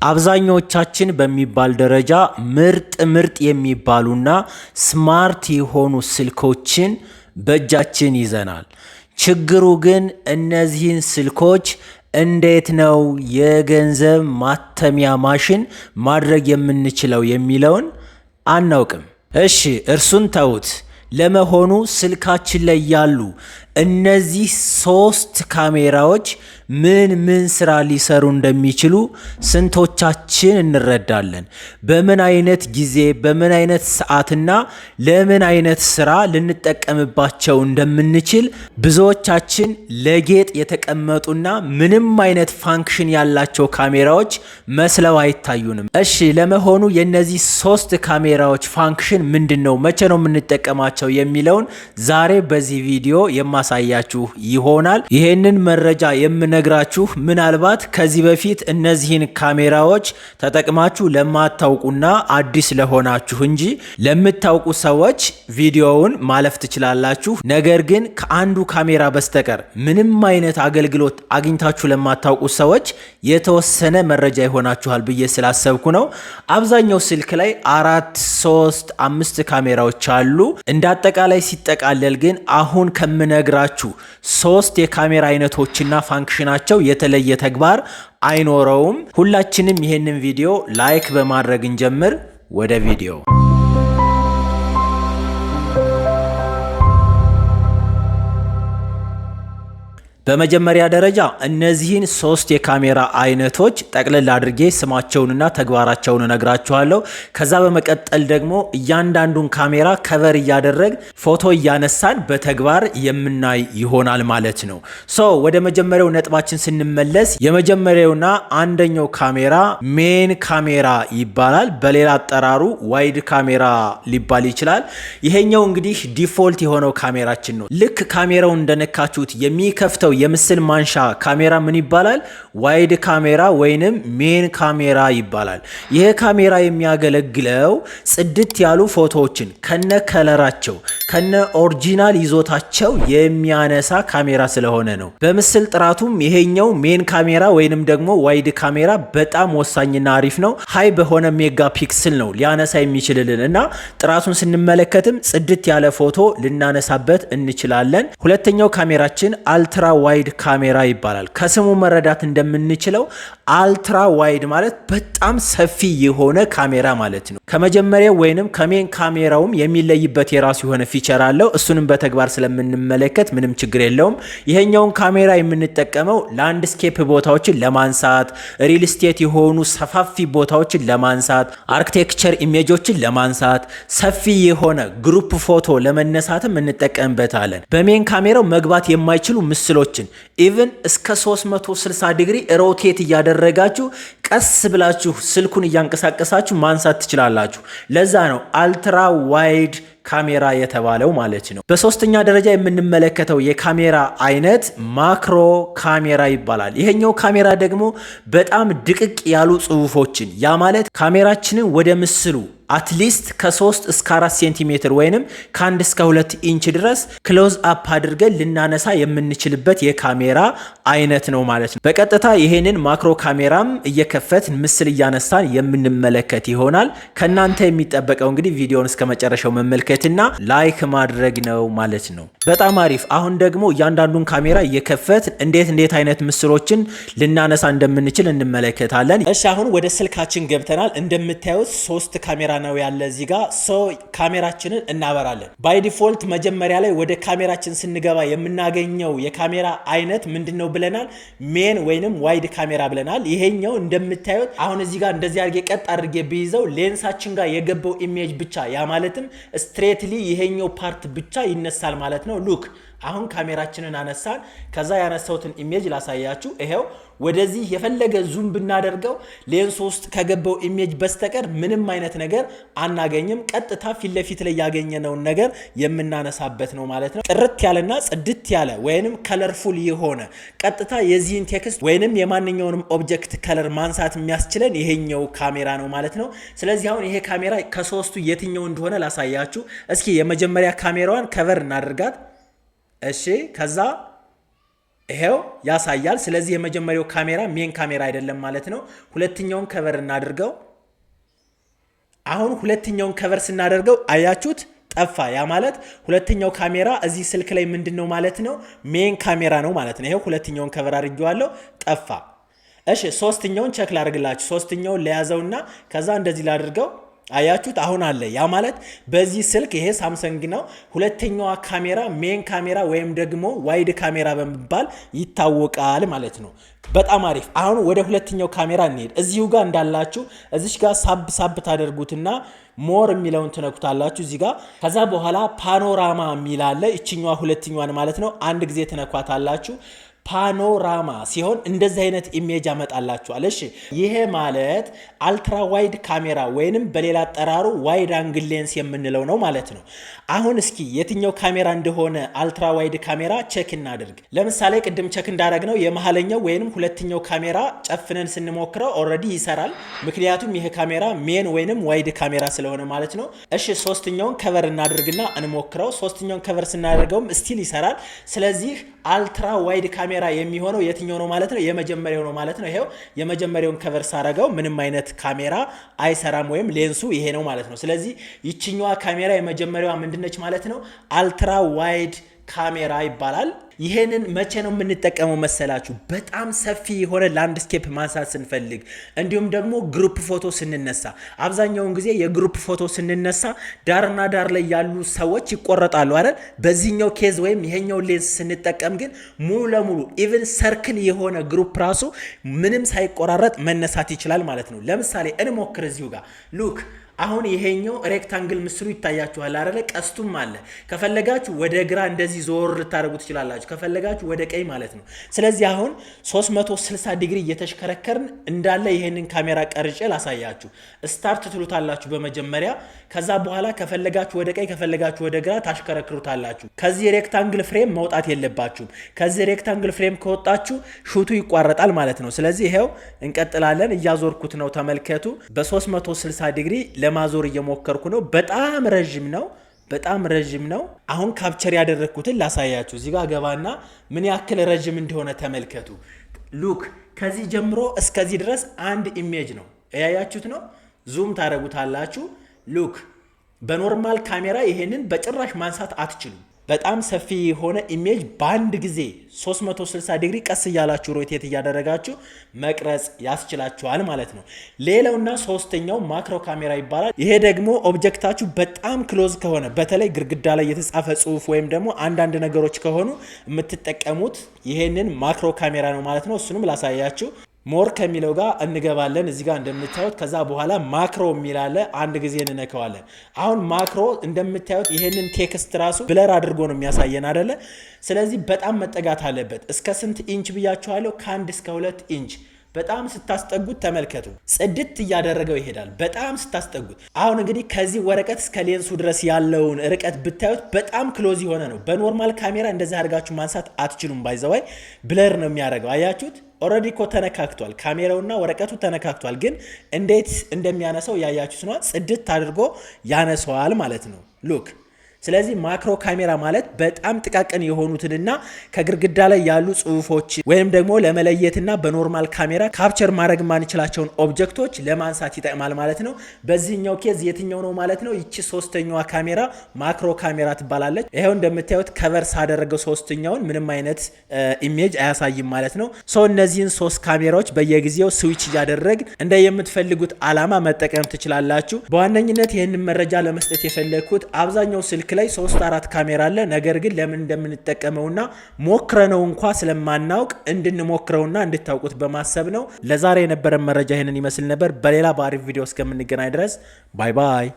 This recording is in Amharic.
አብዛኞቻችን በሚባል ደረጃ ምርጥ የሚባሉና ስማርት የሆኑ ስልኮችን በእጃችን ይዘናል። ችግሩ ግን እነዚህን ስልኮች እንዴት ነው የገንዘብ ማተሚያ ማሽን ማድረግ የምንችለው የሚለውን አናውቅም። እሺ እርሱን ተውት። ለመሆኑ ስልካችን ላይ ያሉ እነዚህ 3 ካሜራዎች ምን ስራ ሊሰሩ እንደሚችሉ ስንቶቻችን እንረዳለን? በምን አይነት ጊዜ፣ በምን አይነት ሰዓትና ለምን አይነት ስራ ልንጠቀምባቸው እንደምንችል ብዙዎቻችን ለጌጥ የተቀመጡና ምንም አይነት ፋንክሽን ያላቸው ካሜራዎች መስለው አይታዩንም። እሺ ለመሆኑ የነዚህ 3 ካሜራዎች ፋንክሽን ምንድነው? መቼ ነው የምንጠቀማቸው የሚለውን ዛሬ በዚህ ቪዲዮ የማሳያችሁ ይሆናል። ይሄንን መረጃ የምነግራችሁ ምናልባት ከዚህ በፊት እነዚህን ካሜራዎች ተጠቅማችሁ ለማታውቁና አዲስ ለሆናችሁ እንጂ ለምታውቁ ሰዎች ቪዲዮውን ማለፍ ትችላላችሁ። ነገር ግን ከአንዱ ካሜራ በስተቀር ምንም አይነት አገልግሎት አግኝታችሁ ለማታውቁ ሰዎች የተወሰነ መረጃ ይሆናችኋል ብዬ ስላሰብኩ ነው። አብዛኛው ስልክ ላይ 4፣ 3፣ 5 ካሜራዎች አሉ። እንዳጠቃላይ ሲጠቃለል ግን አሁን ከምነግራችሁ 3 የካሜራ አይነቶችና ፋንክሽናቸው የተለየ ተግባር አይኖረውም። ሁላችንም ይሄንን ቪዲዮ ላይክ በማድረግ እንጀምር። ወደ ቪዲዮ በመጀመሪያ ደረጃ እነዚህን 3 የካሜራ አይነቶች ጠቅለል አድርጌ ስማቸውንና ተግባራቸውን እነግራችኋለሁ። ከዛ በመቀጠል ደግሞ እያንዳንዱን ካሜራ ከቨር እያደረግ ፎቶ እያነሳን በተግባር የምናይ ይሆናል ማለት ነው። ወደ መጀመሪያው ነጥባችን ስንመለስ የመጀመሪያውና አንደኛው ካሜራ ሜን ካሜራ ይባላል። በሌላ አጠራሩ ዋይድ ካሜራ ሊባል ይችላል። ይሄኛው እንግዲህ ዲፎልት የሆነው ካሜራችን ነው። ልክ ካሜራው እንደነካችሁት የሚከፍተው የምስል ማንሻ ካሜራ ምን ይባላል? ዋይድ ካሜራ ወይንም ሜን ካሜራ ይባላል። ይሄ ካሜራ የሚያገለግለው ጽድት ያሉ ፎቶዎችን ከነ ከለራቸው ከነ ኦሪጂናል ይዞታቸው የሚያነሳ ካሜራ ስለሆነ ነው። በምስል ጥራቱም ይሄኛው ሜን ካሜራ ወይንም ደግሞ ዋይድ ካሜራ በጣም ወሳኝና አሪፍ ነው። ሃይ በሆነ ሜጋ ፒክስል ነው ሊያነሳ የሚችልልን እና ጥራቱን ስንመለከትም ጽድት ያለ ፎቶ ልናነሳበት እንችላለን። ሁለተኛው ካሜራችን አልትራ ዋይድ ካሜራ ይባላል። ከስሙ መረዳት እንደምንችለው አልትራ ዋይድ ማለት በጣም ሰፊ የሆነ ካሜራ ማለት ነው። ከመጀመሪያው ወይንም ከሜን ካሜራውም የሚለይበት የራሱ የሆነ ፊቸር አለው። እሱንም በተግባር ስለምንመለከት ምንም ችግር የለውም። ይሄኛውን ካሜራ የምንጠቀመው ላንድስኬፕ ቦታዎችን ለማንሳት፣ ሪል ስቴት የሆኑ ሰፋፊ ቦታዎችን ለማንሳት፣ አርኪቴክቸር ኢሜጆችን ለማንሳት፣ ሰፊ የሆነ ግሩፕ ፎቶ ለመነሳትም እንጠቀምበታለን። በሜን ካሜራው መግባት የማይችሉ ምስሎችን ኢቭን እስከ 360 ዲግሪ ሮቴት እያደረጋችሁ ቀስ ብላችሁ ስልኩን እያንቀሳቀሳችሁ ማንሳት ትችላላችሁ። ለዛ ነው አልትራ ዋይድ ካሜራ የተባለው ማለት ነው። በሶስተኛ ደረጃ የምንመለከተው የካሜራ አይነት ማክሮ ካሜራ ይባላል። ይሄኛው ካሜራ ደግሞ በጣም ድቅቅ ያሉ ጽሁፎችን ያ ማለት ካሜራችንን ወደ ምስሉ አትሊስት ከ3 እስከ 4 ሴንቲሜትር ወይንም ከ1 እስከ 2 ኢንች ድረስ ክሎዝ አፕ አድርገን ልናነሳ የምንችልበት የካሜራ አይነት ነው ማለት ነው። በቀጥታ ይሄንን ማክሮ ካሜራም እየከፈት ምስል እያነሳን የምንመለከት ይሆናል። ከናንተ የሚጠበቀው እንግዲህ ቪዲዮውን እስከ መጨረሻው መመልከትና ላይክ ማድረግ ነው ማለት ነው። በጣም አሪፍ። አሁን ደግሞ እያንዳንዱን ካሜራ እየከፈት እንዴት አይነት ምስሎችን ልናነሳ እንደምንችል እንመለከታለን። እሺ አሁን ወደ ስልካችን ገብተናል። እንደምታዩት 3 ካሜራ ነው ያለ እዚህ ጋር። ካሜራችንን እናበራለን። ባይ ዲፎልት መጀመሪያ ላይ ወደ ካሜራችን ስንገባ የምናገኘው የካሜራ አይነት ምንድነው ብለናል? ሜን ወይንም ዋይድ ካሜራ ብለናል። ይሄኛው እንደምታዩት አሁን እዚህ ጋር እንደዚህ አድርጌ ቀጥ አድርጌ ቢይዘው ሌንሳችን ጋር የገባው ኢሜጅ ብቻ ያ ማለትም ስትሬትሊ ይሄኛው ፓርት ብቻ ይነሳል ማለት ነው። ሉክ አሁን ካሜራችንን አነሳን። ከዛ ያነሳውትን ኢሜጅ ላሳያችሁ። ይሄው ወደዚህ የፈለገ ዙም ብናደርገው ሌንስ ውስጥ ከገባው ኢሜጅ በስተቀር ምንም አይነት ነገር አናገኝም። ቀጥታ ፊት ለፊት ላይ ያገኘነውን ነገር የምናነሳበት ነው ማለት ነው። ጥርት ያለና ጽድት ያለ ወይንም ከለርፉል የሆነ ቀጥታ የዚህን ቴክስት ወይንም የማንኛውንም ኦብጀክት ከለር ማንሳት የሚያስችለን ይሄኛው ካሜራ ነው ማለት ነው። ስለዚህ አሁን ይሄ ካሜራ ከሶስቱ የትኛው እንደሆነ ላሳያችሁ። እስኪ የመጀመሪያ ካሜራዋን ከቨር እናድርጋት። እሺ ከዛ ይሄው ያሳያል። ስለዚህ የመጀመሪያው ካሜራ ሜን ካሜራ አይደለም ማለት ነው። ሁለተኛውን ከቨር እናድርገው። አሁን ሁለተኛውን ከቨር ስናደርገው አያችሁት ጠፋ። ያ ማለት ሁለተኛው ካሜራ እዚህ ስልክ ላይ ምንድነው ማለት ነው? ሜን ካሜራ ነው ማለት ነው። ይሄው ሁለተኛውን ከቨር አድርጌዋለሁ ጠፋ። እሺ ሶስተኛውን ቼክ ላድርግላችሁ። ሶስተኛውን ለያዘውና ከዛ እንደዚህ ላድርገው። አያችሁት አሁን አለ። ያ ማለት በዚህ ስልክ ይሄ ሳምሰንግ ነው። ሁለተኛዋ ካሜራ ሜን ካሜራ ወይም ደግሞ ዋይድ ካሜራ በመባል ይታወቃል ማለት ነው። በጣም አሪፍ። አሁን ወደ ሁለተኛው ካሜራ እንሄድ። እዚሁ ጋር እንዳላችሁ እዚሽ ጋር ሳብ ታደርጉትና ሞር የሚለውን ትነኩታላችሁ እዚህ ጋር። ከዛ በኋላ ፓኖራማ የሚል አለ። እቺኛዋ ሁለተኛዋን ማለት ነው። አንድ ጊዜ ትነኳታላችሁ። ፓኖራማ ሲሆን እንደዚህ አይነት ኢሜጅ ያመጣላችኋል። እሺ ይሄ ማለት አልትራ ዋይድ ካሜራ ወይንም በሌላ አጠራሩ ዋይድ አንግል ሌንስ የምንለው ነው ማለት ነው። አሁን እስኪ የትኛው ካሜራ እንደሆነ አልትራ ዋይድ ካሜራ ቼክ እናድርግ። ለምሳሌ ቅድም ቼክ እንዳደረግነው የመሃለኛው ወይንም ሁለተኛው ካሜራ ጨፍነን ስንሞክረው ኦልሬዲ ይሰራል። ምክንያቱም ይሄ ካሜራ ሜን ወይንም ዋይድ ካሜራ ስለሆነ ማለት ነው። እሺ ሶስተኛውን ከቨር እናድርግና እንሞክረው። ሶስተኛውን ከቨር ስናደርገውም ስቲል ይሰራል። ስለዚህ አልትራ ዋይድ ካሜራ የሚሆነው የትኛው ነው ማለት ነው? የመጀመሪያው ነው ማለት ነው። ይሄው የመጀመሪያውን ከቨር ሳረገው ምንም አይነት ካሜራ አይሰራም ወይም ሌንሱ ይሄ ነው ማለት ነው። ስለዚህ ይችኛዋ ካሜራ የመጀመሪያዋ ምንድነች ማለት ነው? አልትራ ዋይድ ካሜራ ይባላል። ይሄንን መቼ ነው የምንጠቀመው መሰላችሁ? በጣም ሰፊ የሆነ ላንድስኬፕ ማንሳት ስንፈልግ እንዲሁም ደግሞ ግሩፕ ፎቶ ስንነሳ። አብዛኛውን ጊዜ የግሩፕ ፎቶ ስንነሳ ዳርና ዳር ላይ ያሉ ሰዎች ይቆረጣሉ አይደል? በዚህኛው ኬዝ ወይም ይሄኛው ሌንስ ስንጠቀም ግን ሙሉ ለሙሉ ኢቭን ሰርክል የሆነ ግሩፕ ራሱ ምንም ሳይቆራረጥ መነሳት ይችላል ማለት ነው። ለምሳሌ እንሞክር እዚሁ ጋር ሉክ። አሁን ይሄኛው ሬክታንግል ምስሉ ይታያችኋል አይደል? ቀስቱም አለ። ከፈለጋችሁ ወደ ግራ እንደዚህ ዞር ልታደርጉ ትችላላችሁ፣ ከፈለጋችሁ ወደ ቀኝ ማለት ነው። ስለዚህ አሁን 360 ዲግሪ እየተሽከረከርን እንዳለ ይሄንን ካሜራ ቀርጬ ላሳያችሁ። ስታርት ትሉታላችሁ በመጀመሪያ። ከዛ በኋላ ከፈለጋችሁ ወደ ቀኝ ከፈለጋችሁ ወደ ግራ ታሽከረክሩታላችሁ። ከዚህ ሬክታንግል ፍሬም መውጣት የለባችሁም። ከዚህ ሬክታንግል ፍሬም ከወጣችሁ ሹቱ ይቋረጣል ማለት ነው። ስለዚህ ይሄው እንቀጥላለን። እያዞርኩት ነው ተመልከቱ። በ360 ዲግሪ ለማዞር እየሞከርኩ ነው። በጣም ረጅም ነው። አሁን ካፕቸር ያደረግኩትን ላሳያችሁ። እዚህ ጋር ገባና ምን ያክል ረጅም እንደሆነ ተመልከቱ። ሉክ ከዚህ ጀምሮ እስከዚህ ድረስ አንድ ኢሜጅ ነው። ያያችሁት ነው። ዙም ታደርጉታላችሁ። ሉክ በኖርማል ካሜራ ይሄንን በጭራሽ ማንሳት አትችሉም። በጣም ሰፊ የሆነ ኢሜጅ በአንድ ጊዜ 360 ዲግሪ ቀስ እያላችሁ ሮቴት እያደረጋችሁ መቅረጽ ያስችላችኋል ማለት ነው። ሌላውና ሶስተኛው ማክሮ ካሜራ ይባላል። ይሄ ደግሞ ኦብጀክታችሁ በጣም ክሎዝ ከሆነ በተለይ ግድግዳ ላይ የተጻፈ ጽሁፍ ወይም ደግሞ አንዳንድ ነገሮች ከሆኑ የምትጠቀሙት ይሄንን ማክሮ ካሜራ ነው ማለት ነው። እሱንም ላሳያችሁ። ሞር ከሚለው ጋር እንገባለን እዚህ ጋር እንደምታዩት። ከዛ በኋላ ማክሮ የሚላለ አንድ ጊዜ እንነካዋለን። አሁን ማክሮ እንደምታዩት ይሄንን ቴክስት ራሱ ብለር አድርጎ ነው የሚያሳየን አይደለ? ስለዚህ በጣም መጠጋት አለበት። እስከ ስንት ኢንች ብያችኋለሁ? ከ1 እስከ 2 ኢንች። በጣም ስታስጠጉት ተመልከቱ፣ ጽድት እያደረገው ይሄዳል። በጣም ስታስጠጉት። አሁን እንግዲህ ከዚህ ወረቀት እስከ ሌንሱ ድረስ ያለውን ርቀት ብታዩት በጣም ክሎዝ የሆነ ነው። በኖርማል ካሜራ እንደዚህ አድርጋችሁ ማንሳት አትችሉም። ባይዘዋይ ብለር ነው የሚያደርገው። አያችሁት? ኦልሬዲ እኮ ተነካክቷል። ካሜራውና ወረቀቱ ተነካክቷል። ግን እንዴት እንደሚያነሳው ያያችሁት ነው። ጽድት አድርጎ ያነሳዋል ማለት ነው። ሉክ ስለዚህ ማክሮ ካሜራ ማለት በጣም ጥቃቅን የሆኑትንና ከግድግዳ ላይ ያሉ ጽሁፎች ወይም ደግሞ ለመለየትና በኖርማል ካሜራ ካፕቸር ማድረግ ማንችላቸውን ኦብጀክቶች ለማንሳት ይጠቅማል ማለት ነው። በዚህኛው ኬዝ የትኛው ነው ማለት ነው? ይቺ ሶስተኛዋ ካሜራ ማክሮ ካሜራ ትባላለች። ይሄው እንደምታዩት ከቨር ሳደረገው ሶስተኛውን ምንም አይነት ኢሜጅ አያሳይም ማለት ነው። እነዚህን ሶስት ካሜራዎች በየጊዜው ስዊች እያደረግ እንደ የምትፈልጉት አላማ መጠቀም ትችላላችሁ። በዋነኝነት ይህንን መረጃ ለመስጠት የፈለግኩት አብዛኛው ስልክ ላይ 3-4 ካሜራ አለ። ነገር ግን ለምን እንደምንጠቀመውና ሞክረነው እንኳ ስለማናውቅ እንድንሞክረውና እንድታውቁት በማሰብ ነው። ለዛሬ የነበረን መረጃ ይሄንን ይመስል ነበር። በሌላ በአሪፍ ቪዲዮ እስከምንገናኝ ድረስ ባይ ባይ።